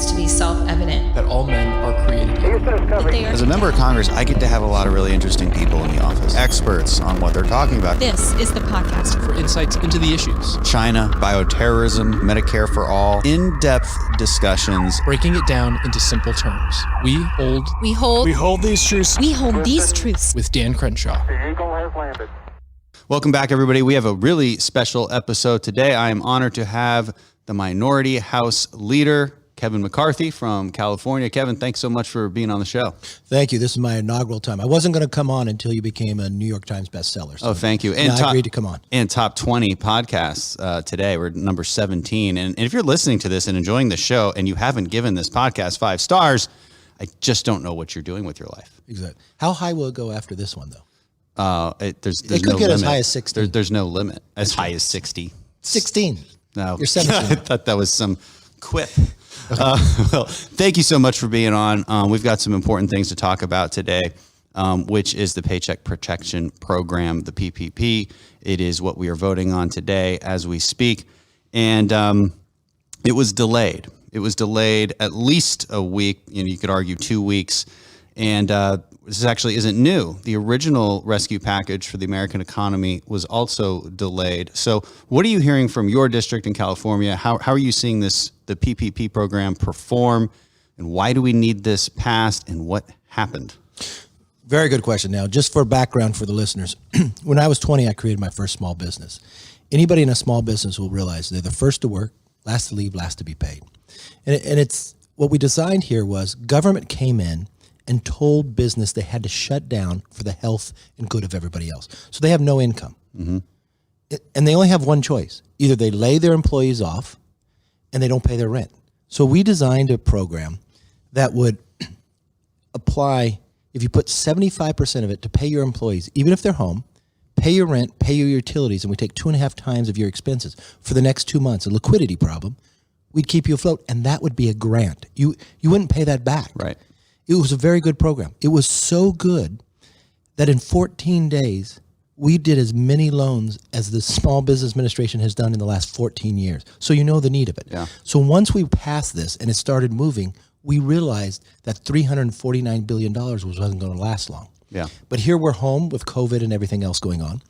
this to be self-evident. That all men are created equal. As a member of Congress, I get to have a lot of really interesting people in the office. Experts on what they're talking about. This is the podcast for insights into the issues. China, bioterrorism, Medicare for all. In-depth discussions. Breaking it down into simple terms. We hold these truths. With Dan Crenshaw. The Eagle has landed. Welcome back, everybody. We have a really special episode today. I am honored to have the Minority House Leader, Kevin McCarthy from California. Kevin, thanks so much for being on the show. Thank you. This is my inaugural time. I wasn't going to come on until you became a New York Times bestseller. So thank you. And I agreed to come on. And top 20 podcasts today. We're number 17. And if you're listening to this and enjoying the show and you haven't given this podcast 5 stars, I just don't know what you're doing with your life. Exactly. How high will it go after this one, though? There's it could no get limit. As high as 16. There's no limit. As high as 60. 16. No. You're 17. I thought that was some quip. Well, thank you so much for being on. We've got some important things to talk about today, which is the Paycheck Protection Program, the PPP. It is what we are voting on today as we speak. And it was delayed. It was delayed at least a week. You could argue 2 weeks. And this actually isn't new. The original rescue package for the American economy was also delayed. So what are you hearing from your district in California? How are you seeing the PPP program perform? And why do we need this passed? And what happened? Very good question. Now, just for background for the listeners, when I was 20, I created my first small business. Anybody in a small business will realize they're the first to work, last to leave, last to be paid. And it's what we designed here was government came in and told business they had to shut down for the health and good of everybody else. So they have no income. Mm-hmm. And they only have one choice. Either they lay their employees off and they don't pay their rent. So we designed a program that would apply, if you put 75% of it to pay your employees, even if they're home, pay your rent, pay your utilities, and we take 2.5 times of your expenses for the next 2 months, a liquidity problem, we'd keep you afloat, and that would be a grant. You wouldn't pay that back. Right. It was a very good program. It was so good that in 14 days, we did as many loans as the Small Business Administration has done in the last 14 years. So you know the need of it. Yeah. So once we passed this and it started moving, we realized that $349 billion wasn't going to last long. Yeah. But here we're home with COVID and everything else going on.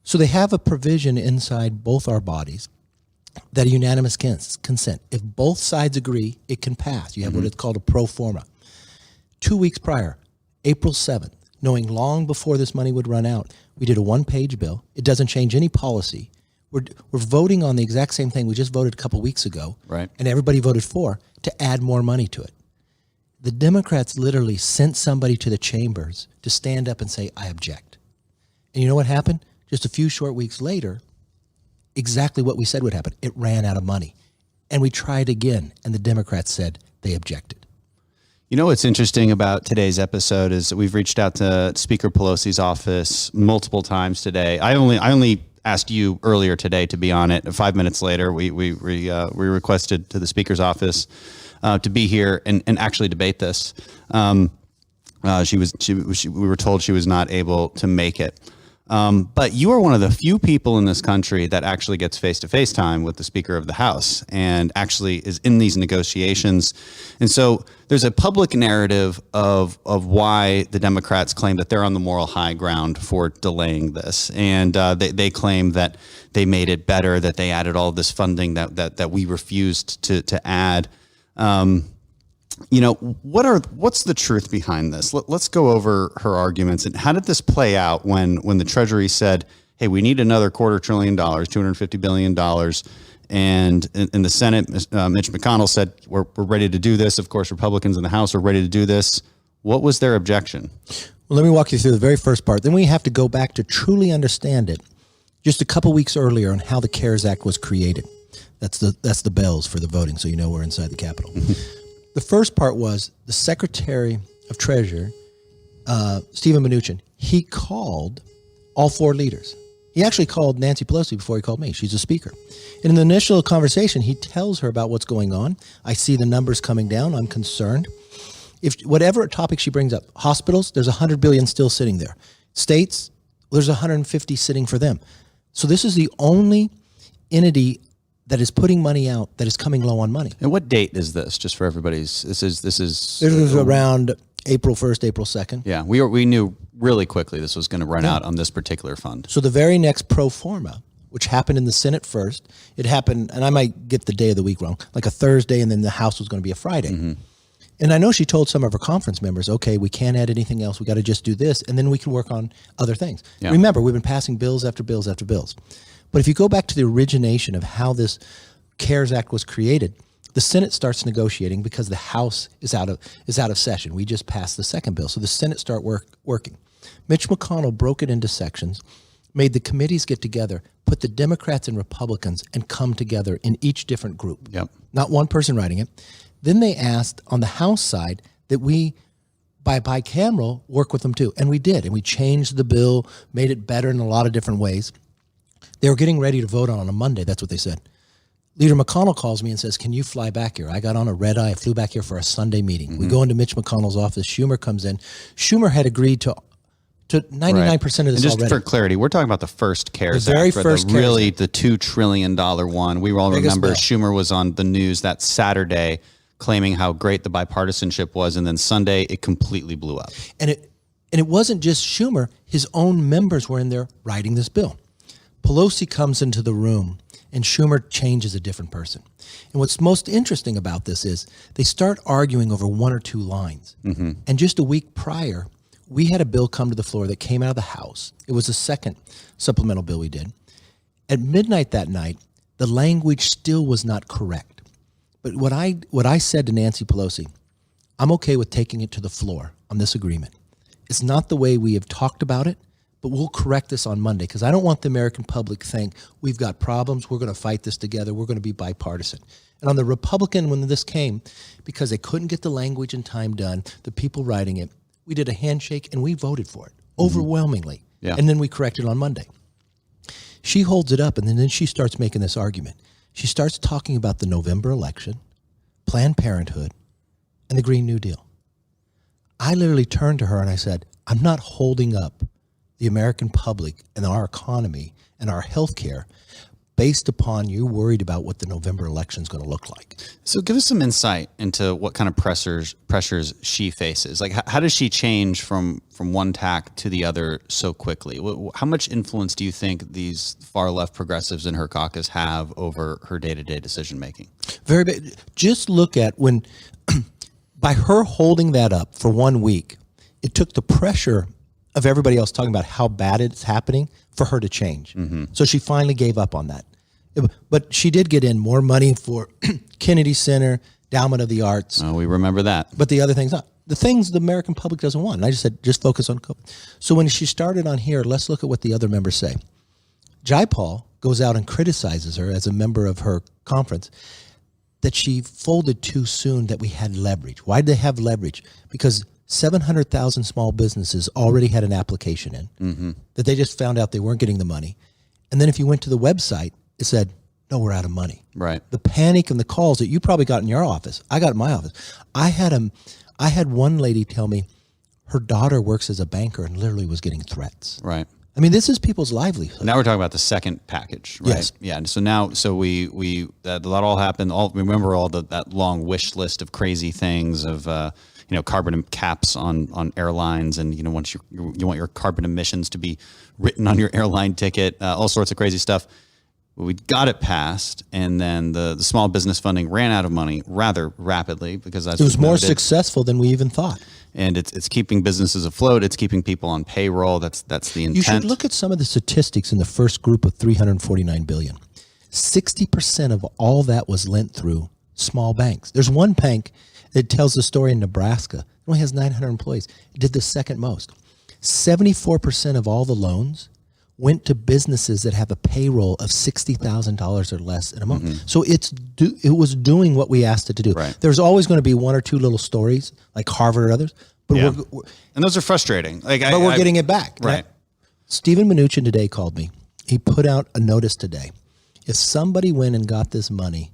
So they have a provision inside both our bodies that a unanimous consent. If both sides agree, it can pass. You have what is called a pro forma. 2 weeks prior, April 7th, knowing long before this money would run out, we did a 1-page bill. It doesn't change any policy. We're voting on the exact same thing we just voted a couple weeks ago, right? And everybody voted for to add more money to it. The Democrats literally sent somebody to the chambers to stand up and say, I object. And you know what happened? Just a few short weeks later, exactly what we said would happen. It ran out of money. And we tried again, and the Democrats said they objected. You know what's interesting about today's episode is that we've reached out to Speaker Pelosi's office multiple times today. I only asked you earlier today to be on it. 5 minutes later, we requested to the Speaker's office to be here and actually debate this. We were told she was not able to make it. But you are one of the few people in this country that actually gets face-to-face time with the Speaker of the House and actually is in these negotiations. And so there's a public narrative of why the Democrats claim that they're on the moral high ground for delaying this. And they claim that they made it better, that they added all this funding that we refused to add. What's the truth behind this? Let's go over her arguments. And how did this play out when the Treasury said, hey, we need another $250 billion, $250 billion. And in the Senate, Mitch McConnell said, we're ready to do this. Of course, Republicans in the House are ready to do this. What was their objection? Well, let me walk you through the very first part. Then we have to go back to truly understand it just a couple weeks earlier on how the CARES Act was created. That's the bells for the voting, so you know we're inside the Capitol. The first part was the Secretary of Treasury, Stephen Mnuchin. He called all 4 leaders. He actually called Nancy Pelosi before he called me. She's a speaker. And in the initial conversation, he tells her about what's going on. I see the numbers coming down. I'm concerned. If whatever topic she brings up, hospitals, there's $100 billion still sitting there. States, there's $150 sitting for them. So this is the only entity that is putting money out that is coming low on money. And what date is this? Just for everybody's, this is around April 1st, April 2nd. Yeah, we knew really quickly this was going to run out on this particular fund. So the very next pro forma, which happened in the Senate first, it happened, and I might get the day of the week wrong, like a Thursday, and then the House was going to be a Friday. Mm-hmm. And I know she told some of her conference members, okay, we can't add anything else. We got to just do this, and then we can work on other things. Yeah. Remember, we've been passing bills after bills after bills. But if you go back to the origination of how this CARES Act was created, the Senate starts negotiating because the House is out of session. We just passed the second bill, so the Senate start working. Mitch McConnell broke it into sections, made the committees get together, put the Democrats and Republicans, and come together in each different group. Yep. Not one person writing it. Then they asked on the House side that we, by bicameral, work with them too. And we did. And we changed the bill, made it better in a lot of different ways. They were getting ready to vote on a Monday. That's what they said. Leader McConnell calls me and says, can you fly back here? I got on a red eye. I flew back here for a Sunday meeting. Mm-hmm. We go into Mitch McConnell's office. Schumer comes in. Schumer had agreed to 99% of this and just already. For clarity, we're talking about the first CARES Act. The very first CARES Act. The $2 trillion one. We all remember Schumer was on the news that Saturday claiming how great the bipartisanship was, and then Sunday it completely blew up. And it wasn't just Schumer. His own members were in there writing this bill. Pelosi comes into the room, and Schumer changes a different person. And what's most interesting about this is they start arguing over one or two lines. Mm-hmm. And just a week prior, we had a bill come to the floor that came out of the House. It was the second supplemental bill we did. At midnight that night, the language still was not correct. But what I said to Nancy Pelosi, I'm okay with taking it to the floor on this agreement. It's not the way we have talked about it, but we'll correct this on Monday because I don't want the American public to think we've got problems, we're going to fight this together, we're going to be bipartisan. And on the Republican, when this came, because they couldn't get the language in time done, the people writing it, we did a handshake and we voted for it overwhelmingly. Yeah. And then we corrected it on Monday. She holds it up and then she starts making this argument. She starts talking about the November election, Planned Parenthood, and the Green New Deal. I literally turned to her and I said, I'm not holding up the American public and our economy and our health care based upon you worried about what the November election is going to look like. So give us some insight into what kind of pressures she faces. Like how does she change from one tack to the other so quickly? How much influence do you think these far left progressives in her caucus have over her day-to-day decision making? Very big. Just look at when, by her holding that up for 1 week, it took the pressure of everybody else talking about how bad it's happening for her to change. Mm-hmm. So she finally gave up on that. But she did get in more money for Kennedy Center, Endowment of the Arts. Oh, we remember that. But the other things not. The things the American public doesn't want. And I just said, just focus on COVID. So when she started on here, let's look at what the other members say. Jayapal goes out and criticizes her as a member of her conference that she folded too soon, that we had leverage. Why did they have leverage? Because 700,000 small businesses already had an application in that they just found out they weren't getting the money. And then if you went to the website, it said, no, we're out of money. Right. The panic and the calls that you probably got in your office, I got in my office. I had one lady tell me her daughter works as a banker and literally was getting threats. Right. I mean, this is people's livelihood. Now we're talking about the second package, right? Yes. Yeah. And so we that all happened. Remember all that long wish list of crazy things of carbon caps on airlines, and once you want your carbon emissions to be written on your airline ticket, all sorts of crazy stuff. We got it passed, and then the small business funding ran out of money rather rapidly because it was more successful than we even thought. And it's keeping businesses afloat. It's keeping people on payroll. That's the intent. You should look at some of the statistics in the first group of $349 billion. 60% of all that was lent through small banks. There's one bank that tells the story in Nebraska. It only has 900 employees. It did the second most. 74% of all the loans went to businesses that have a payroll of $60,000 or less in a month. Mm-hmm. So it was doing what we asked it to do. Right. There's always going to be one or two little stories like Harvard or others, but and those are frustrating. But we're getting it back. Right. Stephen Mnuchin today called me. He put out a notice today. If somebody went and got this money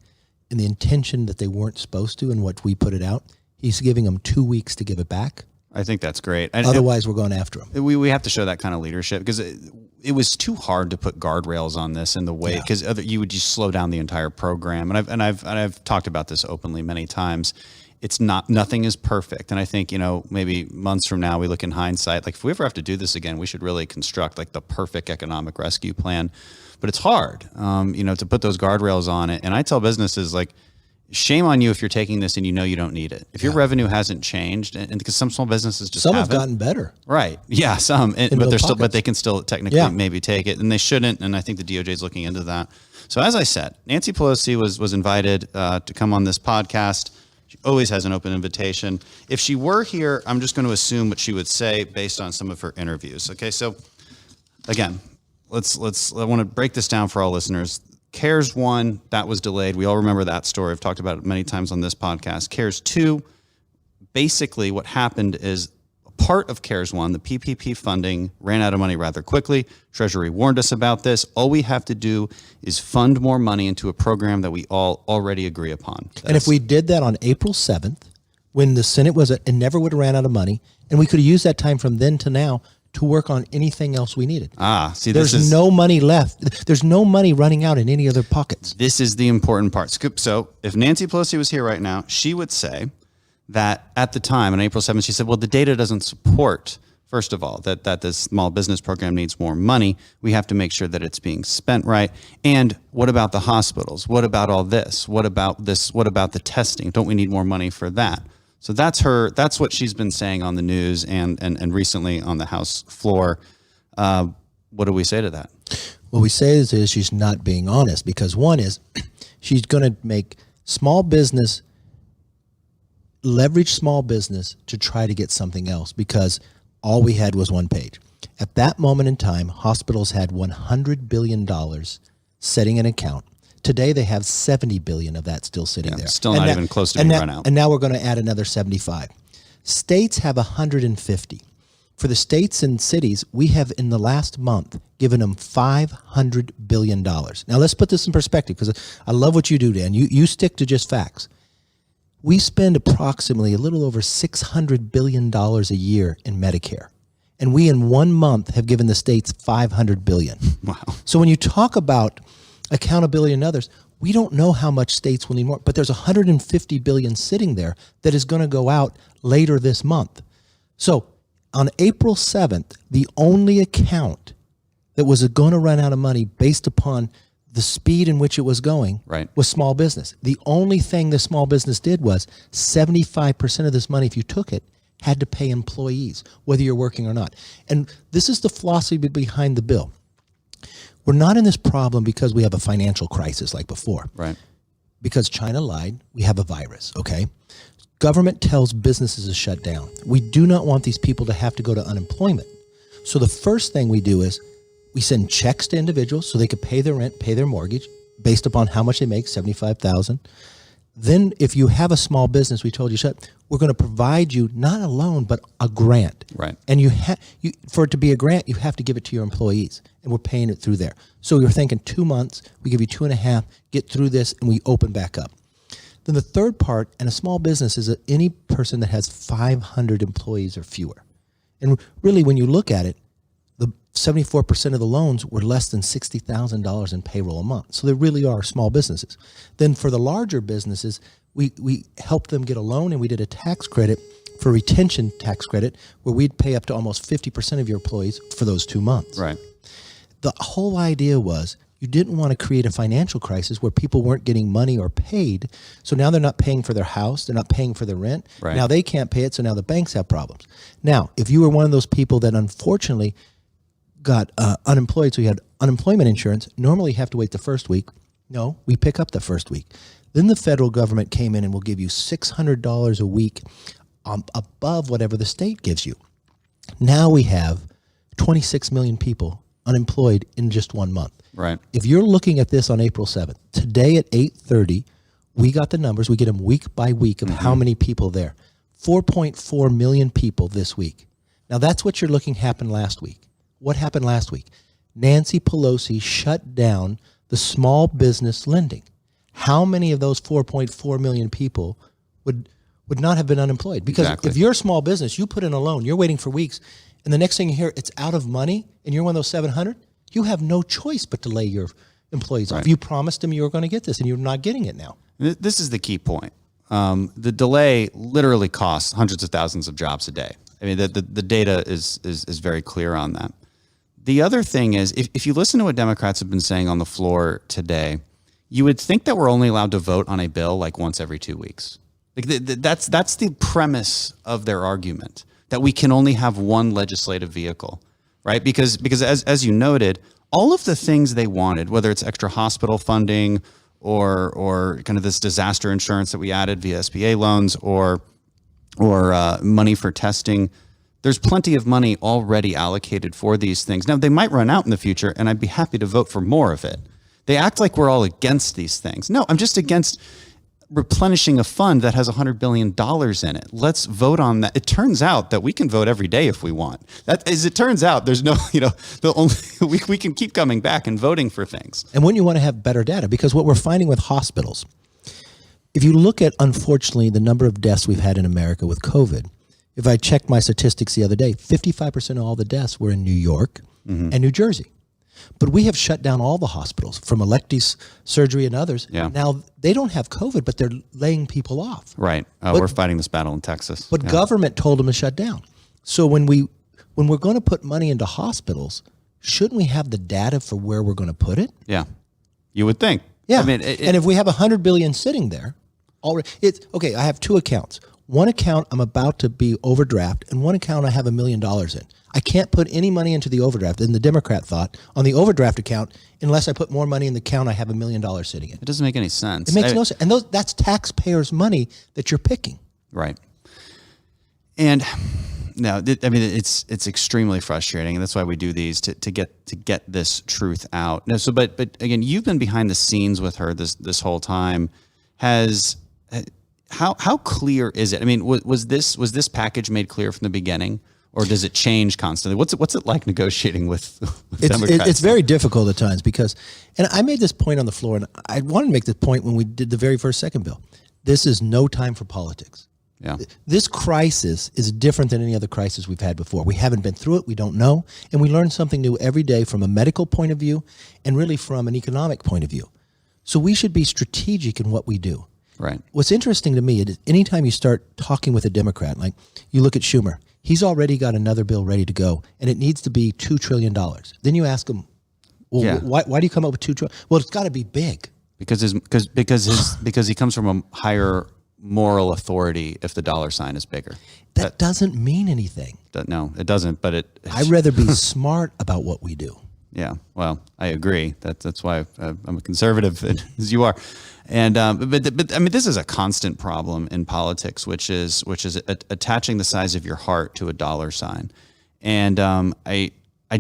in the intention that they weren't supposed to and what we put it out, he's giving them 2 weeks to give it back. I think that's great. And Otherwise, we're going after them. we have to show that kind of leadership because it was too hard to put guardrails on this in the way because you would just slow down the entire program. And I've talked about this openly many times. It's nothing is perfect. And I think, maybe months from now we look in hindsight, like if we ever have to do this again, we should really construct like the perfect economic rescue plan. But it's hard, to put those guardrails on it. And I tell businesses like, shame on you if you're taking this and you don't need it. If your revenue hasn't changed, and because some small businesses just have gotten better, right? Yeah, some, but they can still technically maybe take it, and they shouldn't. And I think the DOJ is looking into that. So as I said, Nancy Pelosi was invited to come on this podcast. She always has an open invitation. If she were here, I'm just going to assume what she would say based on some of her interviews. Okay, so again, I want to break this down for all listeners. CARES 1, that was delayed. We all remember that story. I've talked about it many times on this podcast. CARES 2, basically what happened is part of CARES 1, the PPP funding ran out of money rather quickly. Treasury warned us about this. All we have to do is fund more money into a program that we all already agree upon. If we did that on April 7th, when the Senate it never would have ran out of money, and we could have used that time from then to now to work on anything else we needed. There's no money left. There's no money running out in any other pockets. This is the important part. So if Nancy Pelosi was here right now, she would say that at the time, on April 7th, she said, well, the data doesn't support, first of all, that the small business program needs more money. We have to make sure that it's being spent right. And what about the hospitals? What about all this? What about this? What about the testing? Don't we need more money for that? So that's what she's been saying on the news and recently on the House floor. What do we say to that? What we say is she's not being honest, because one is she's going to make leverage small business to try to get something else, because all we had was one page. At that moment in time, hospitals had $100 billion setting an account. Today they have $70 billion of that still sitting there. Still not even close to being run out. And now we're going to add another 75. States have 150. For the states and cities, we have in the last month given them $500 billion. Now let's put this in perspective, because I love what you do, Dan. You stick to just facts. We spend approximately a little over $600 billion a year in Medicare. And we in 1 month have given the states $500 billion. Wow. So when you talk about accountability and others, we don't know how much states will need more, but there's $150 billion sitting there that is going to go out later this month. So on April 7th, the only account that was going to run out of money based upon the speed in which it was going was small business. The only thing the small business did was 75% of this money, if you took it, had to pay employees, whether you're working or not. And this is the philosophy behind the bill. We're not in this problem because we have a financial crisis like before. Right. Because China lied, we have a virus, okay? Government tells businesses to shut down. We do not want these people to have to go to unemployment. So the first thing we do is we send checks to individuals so they could pay their rent, pay their mortgage based upon how much they make, $75,000. Then if you have a small business, we told you, we're going to provide you not a loan, but a grant. Right. And for it to be a grant, you have to give it to your employees, and we're paying it through there. So you're thinking 2 months, we give you 2.5, get through this, and we open back up. Then the third part, and a small business, is any person that has 500 employees or fewer. And really, when you look at it, the 74% of the loans were less than $60,000 in payroll a month. So they really are small businesses. Then for the larger businesses, we helped them get a loan, and we did a tax credit for retention tax credit where we'd pay up to almost 50% of your employees for those 2 months. Right. The whole idea was you didn't want to create a financial crisis where people weren't getting money or paid. So now they're not paying for their house. They're not paying for their rent. Right. Now they can't pay it. So now the banks have problems. Now, if you were one of those people that unfortunately got unemployed, so you had unemployment insurance, normally you have to wait the first week. No, we pick up the first week. Then the federal government came in and will give you $600 a week above whatever the state gives you. Now we have 26 million people unemployed in just 1 month. Right. If you're looking at this on April 7th, today at 8:30, we got the numbers. We get them week by week of how many people there. 4.4 million people this week. Now that's what you're looking happened last week. What happened last week? Nancy Pelosi shut down the small business lending. How many of those 4.4 million people would not have been unemployed. Because if you're a small business, you put in a loan, you're waiting for weeks, and the next thing you hear, it's out of money, and you're one of those 700, you have no choice but to lay your employees off. You promised them you were going to get this, and you're not getting it now. This is the key point. The delay literally costs hundreds of thousands of jobs a day. I mean, the data is very clear on that. The other thing is, if you listen to what Democrats have been saying on the floor today, you would think that we're only allowed to vote on a bill like once every 2 weeks. Like that's the premise of their argument, that we can only have one legislative vehicle, right? Because as you noted, all of the things they wanted, whether it's extra hospital funding or kind of this disaster insurance that we added via SBA loans or money for testing, there's plenty of money already allocated for these things. Now, they might run out in the future, and I'd be happy to vote for more of it. They act like we're all against these things. No, I'm just against replenishing a fund that has $100 billion in it. Let's vote on that. It turns out that we can vote every day if we want. That, as it turns out, there's no, we can keep coming back and voting for things. And wouldn't you want to have better data? Because what we're finding with hospitals, if you look at, unfortunately, the number of deaths we've had in America with COVID, if I checked my statistics the other day, 55% of all the deaths were in New York and New Jersey. But we have shut down all the hospitals, from elective surgery and others. Yeah. Now, they don't have COVID, but they're laying people off. Right. We're fighting this battle in Texas. But government told them to shut down. So when we're going to put money into hospitals, shouldn't we have the data for where we're going to put it? Yeah. You would think. Yeah. I mean, and if we have $100 billion sitting there, already, okay, I have two accounts. One account I'm about to be overdraft, and one account I have $1 million in. I can't put any money into the overdraft, and the Democrat thought, on the overdraft account, unless I put more money in the account I have $1 million sitting in. It doesn't make any sense. It makes no sense. And that's taxpayers' money that you're picking. Right. And no, I mean, it's extremely frustrating, and that's why we do these, to get this truth out. No, so but again, you've been behind the scenes with her this whole time. How clear is it? I mean, was this package made clear from the beginning, or does it change constantly? What's it like negotiating with Democrats? It's very difficult at times because, and I made this point on the floor, and I wanted to make this point when we did the very first second bill. This is no time for politics. Yeah. This crisis is different than any other crisis we've had before. We haven't been through it. We don't know. And we learn something new every day from a medical point of view and really from an economic point of view. So we should be strategic in what we do. Right. What's interesting to me is anytime you start talking with a Democrat, like you look at Schumer, he's already got another bill ready to go, and it needs to be $2 trillion. Then you ask him, well, why do you come up with $2 trillion? Well, it's got to be big. Because he comes from a higher moral authority if the dollar sign is bigger. That doesn't mean anything. No, it doesn't. But I'd rather be smart about what we do. Yeah, well, I agree. That's why I'm a conservative, as you are. And but I mean, this is a constant problem in politics, which is attaching the size of your heart to a dollar sign. And I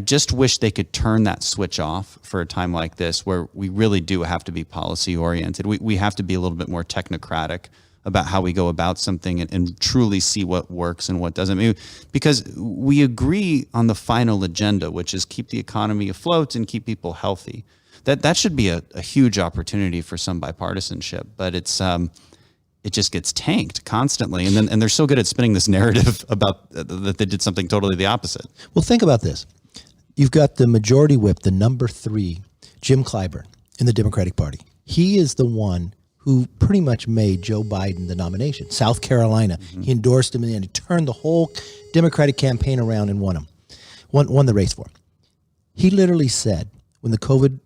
just wish they could turn that switch off for a time like this, where we really do have to be policy oriented. We have to be a little bit more technocratic about how we go about something and truly see what works and what doesn't. I mean, because we agree on the final agenda, which is keep the economy afloat and keep people healthy. That should be a huge opportunity for some bipartisanship, but it just gets tanked constantly. And they're so good at spinning this narrative about that they did something totally the opposite. Well, think about this. You've got the majority whip, the number 3, Jim Clyburn in the Democratic Party. He is the one who pretty much made Joe Biden the nomination. South Carolina, he endorsed him, and he turned the whole Democratic campaign around and won the race for him. He literally said, when the COVID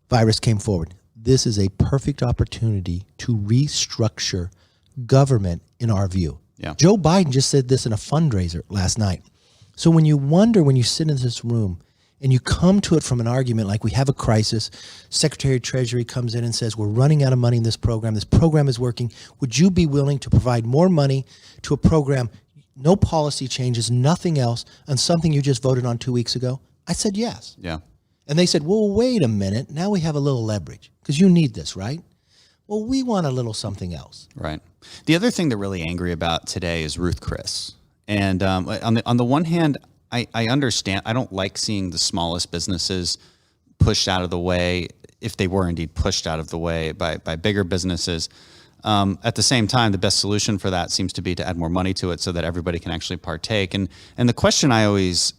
virus came forward, this is a perfect opportunity to restructure government in our view. Yeah. Joe Biden just said this in a fundraiser last night. So when you sit in this room and you come to it from an argument like we have a crisis, Secretary of Treasury comes in and says, we're running out of money in this program is working, would you be willing to provide more money to a program, no policy changes, nothing else, on something you just voted on 2 weeks ago? I said yes. Yeah. And they said, well, wait a minute, now we have a little leverage, because you need this, right? Well, we want a little something else. Right. The other thing they're really angry about today is Ruth Chris. And on the one hand, I understand. I don't like seeing the smallest businesses pushed out of the way, if they were indeed pushed out of the way by bigger businesses. At the same time, the best solution for that seems to be to add more money to it so that everybody can actually partake. And the question I always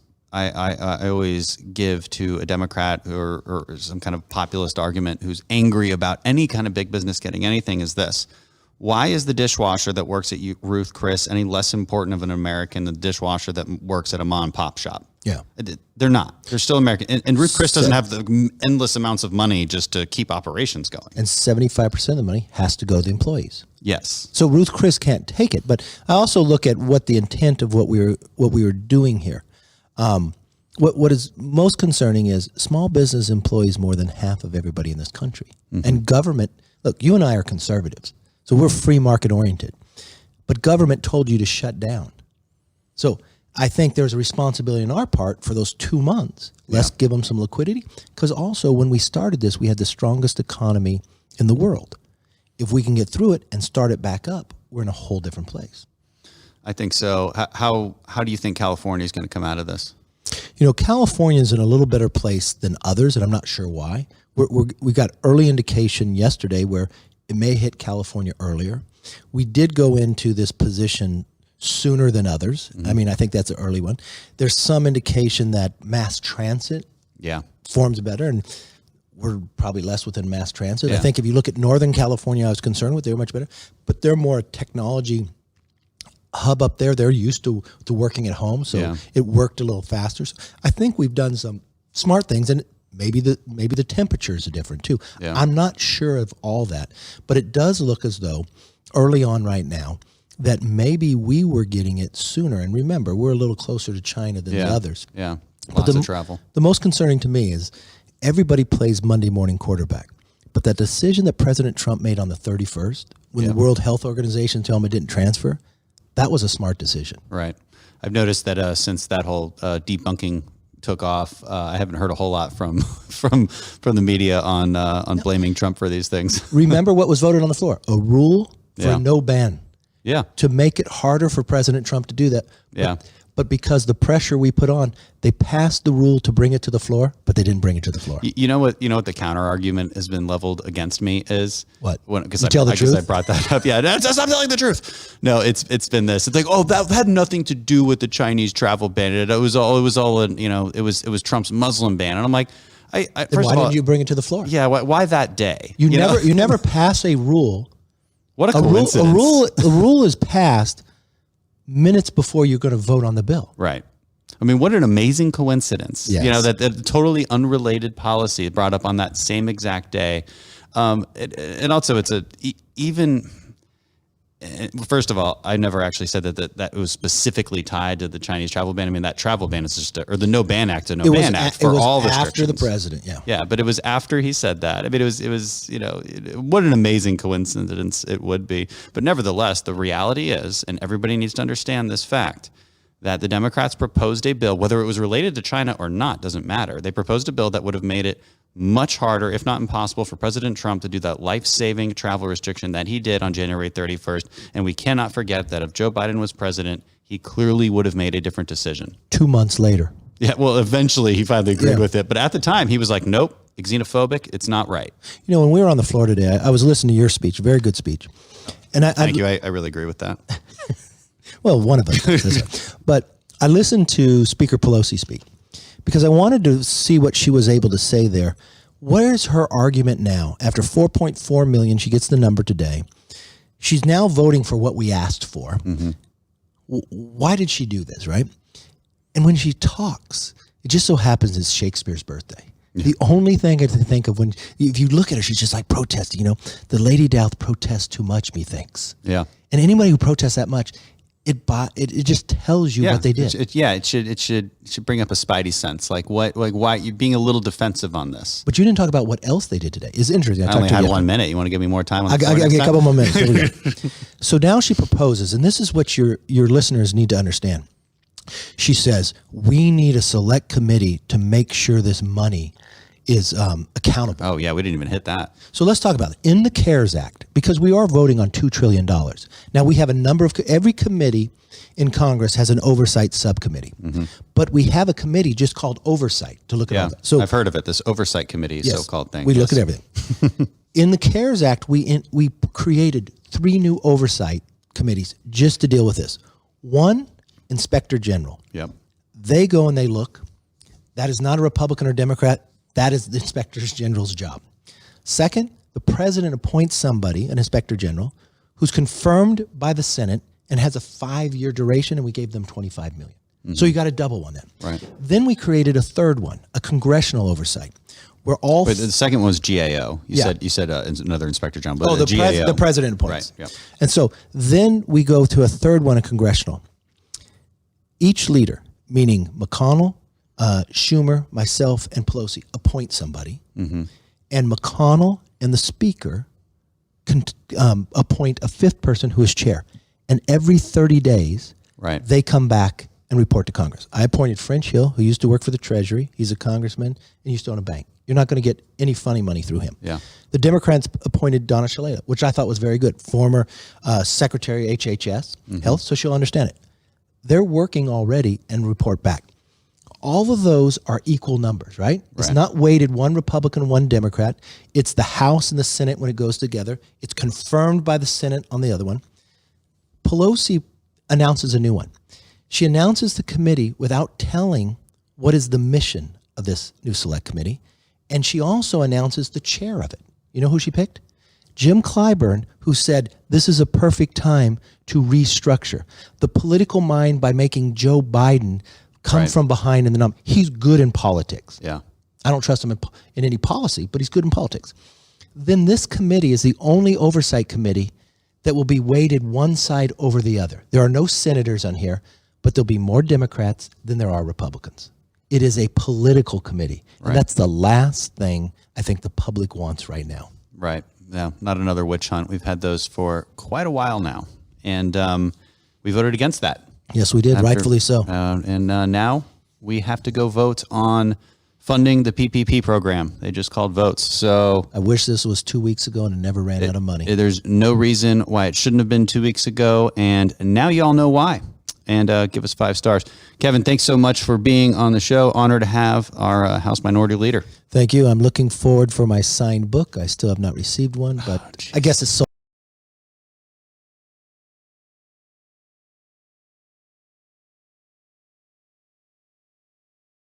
give to a Democrat or some kind of populist argument who's angry about any kind of big business getting anything is this. Why is the dishwasher that works at Ruth Chris any less important of an American than the dishwasher that works at a mom and pop shop? Yeah. They're not. They're still American. And Ruth Chris doesn't have the endless amounts of money just to keep operations going. And 75% of the money has to go to the employees. Yes. So Ruth Chris can't take it. But I also look at what the intent of what we were doing here. What is most concerning is small business employs more than half of everybody in this country. Mm-hmm. And government, look, you and I are conservatives. So we're free market oriented, but government told you to shut down. So I think there's a responsibility on our part for those 2 months. Let's give them some liquidity. Because also when we started this, we had the strongest economy in the world. If we can get through it and start it back up, we're in a whole different place. I think so. How do you think California is going to come out of this? You know, California is in a little better place than others, and I'm not sure why. We got early indication yesterday where it may hit California earlier. We did go into this position sooner than others. Mm-hmm. I mean, I think that's an early one. There's some indication that mass transit forms better, and we're probably less within mass transit. I think if you look at Northern California, I was concerned with, they were much better, but they're more a technology hub up there. They're used to working at home, so it worked a little faster. So I think we've done some smart things, and maybe the temperatures are different too. Yeah. I'm not sure of all that, but it does look as though early on right now that maybe we were getting it sooner. And remember, we're a little closer to China than the others. Yeah, lots of travel. The most concerning to me is everybody plays Monday morning quarterback. But that decision that President Trump made on the 31st, when the World Health Organization told him it didn't transfer, that was a smart decision. Right. I've noticed that since that whole debunking took off, I haven't heard a whole lot from the media on blaming Trump for these things. Remember what was voted on the floor? A rule for a no ban. Yeah. To make it harder for President Trump to do that. But because the pressure we put on, they passed the rule to bring it to the floor, but they didn't bring it to the floor. You know what the counter argument has been leveled against me is what? Because I brought that up. Yeah, I'm telling the truth. No, it's been this. It's like, oh, that had nothing to do with the Chinese travel ban. It was all it was Trump's Muslim ban. And I'm like, first why didn't you bring it to the floor? Yeah, why that day? You never pass a rule. What a coincidence. A rule is passed minutes before you're going to vote on the bill. Right. I mean, what an amazing coincidence. Yes. You know, that totally unrelated policy brought up on that same exact day. And also it's first of all, I never actually said that it was specifically tied to the Chinese travel ban. I mean, that travel ban is just or the No Ban Act, a No Ban Act for all restrictions. After the president, Yeah, but it was after he said that. I mean, it was what an amazing coincidence it would be. But nevertheless, the reality is, and everybody needs to understand this fact, that the Democrats proposed a bill, whether it was related to China or not, doesn't matter. They proposed a bill that would have made it much harder, if not impossible, for President Trump to do that life-saving travel restriction that he did on January 31st. And we cannot forget that if Joe Biden was president, he clearly would have made a different decision. 2 months later. Yeah, well, eventually he finally agreed with it. But at the time, he was like, nope, xenophobic, it's not right. You know, when we were on the floor today, I was listening to your speech, very good speech. And Thank you, I really agree with that. Well, one of us. But I listened to Speaker Pelosi speak because I wanted to see what she was able to say there. Where's her argument now? After 4.4 million, she gets the number today. She's now voting for what we asked for. Mm-hmm. Why did she do this, right? And when she talks, it just so happens it's Shakespeare's birthday. Yeah. The only thing I can think of if you look at her, she's just like protesting. You know, the lady doth protest too much, methinks. Yeah. And anybody who protests that much, it just tells you what they did. It should bring up a spidey sense. Like why you being a little defensive on this. But you didn't talk about what else they did today. It's interesting. I only had 1 minute. You want to give me more time? I get a couple more minutes. So now she proposes, and this is what your listeners need to understand. She says, we need a select committee to make sure this money is accountable. Oh, yeah, we didn't even hit that. So let's talk about it. In the CARES Act, because we are voting on $2 trillion. Now, we have a number of, every committee in Congress has an oversight subcommittee. Mm-hmm. But we have a committee just called Oversight to look at all that. So I've heard of it, this Oversight Committee, so-called thing. We look at everything. In the CARES Act, we created 3 new oversight committees just to deal with this. One, Inspector General. Yep. They go and they look. That is not a Republican or Democrat. That is the Inspector General's job. Second, the president appoints somebody, an Inspector General, who's confirmed by the Senate and has a 5-year duration, and we gave them $25 million. So you got a double on that. Right. Then we created a third one, a congressional oversight, where all. But the second one was GAO. You said another Inspector General. But GAO. The president appoints. Right. Yep. And so then we go to a third one, a congressional. Each leader, meaning McConnell, Schumer, myself, and Pelosi, appoint somebody, and McConnell and the Speaker can appoint a fifth person who is chair. And every 30 days, they come back and report to Congress. I appointed French Hill, who used to work for the Treasury. He's a congressman and used to own a bank. You're not going to get any funny money through him. Yeah. The Democrats appointed Donna Shalala, which I thought was very good, former Secretary HHS, Health, so she'll understand it. They're working already and report back. All of those are equal numbers, right? It's not weighted one Republican, one Democrat. It's the House and the Senate when it goes together. It's confirmed by the Senate on the other one. Pelosi announces a new one. She announces the committee without telling what is the mission of this new select committee. And she also announces the chair of it. You know who she picked? Jim Clyburn, who said, this is a perfect time to restructure. The political mind by making Joe Biden come from behind in the number. He's good in politics. Yeah. I don't trust him in any policy, but he's good in politics. Then this committee is the only oversight committee that will be weighted one side over the other. There are no senators on here, but there'll be more Democrats than there are Republicans. It is a political committee. And that's the last thing I think the public wants right now. Right. Yeah. Not another witch hunt. We've had those for quite a while now. And we voted against that. Yes, we did. Rightfully so. And now we have to go vote on funding the PPP program. They just called votes. So I wish this was 2 weeks ago and it never ran out of money. There's no reason why it shouldn't have been 2 weeks ago. And now you all know why. And give us 5 stars. Kevin, thanks so much for being on the show. Honor to have our House Minority Leader. Thank you. I'm looking forward for my signed book. I still have not received one, but I guess it's so.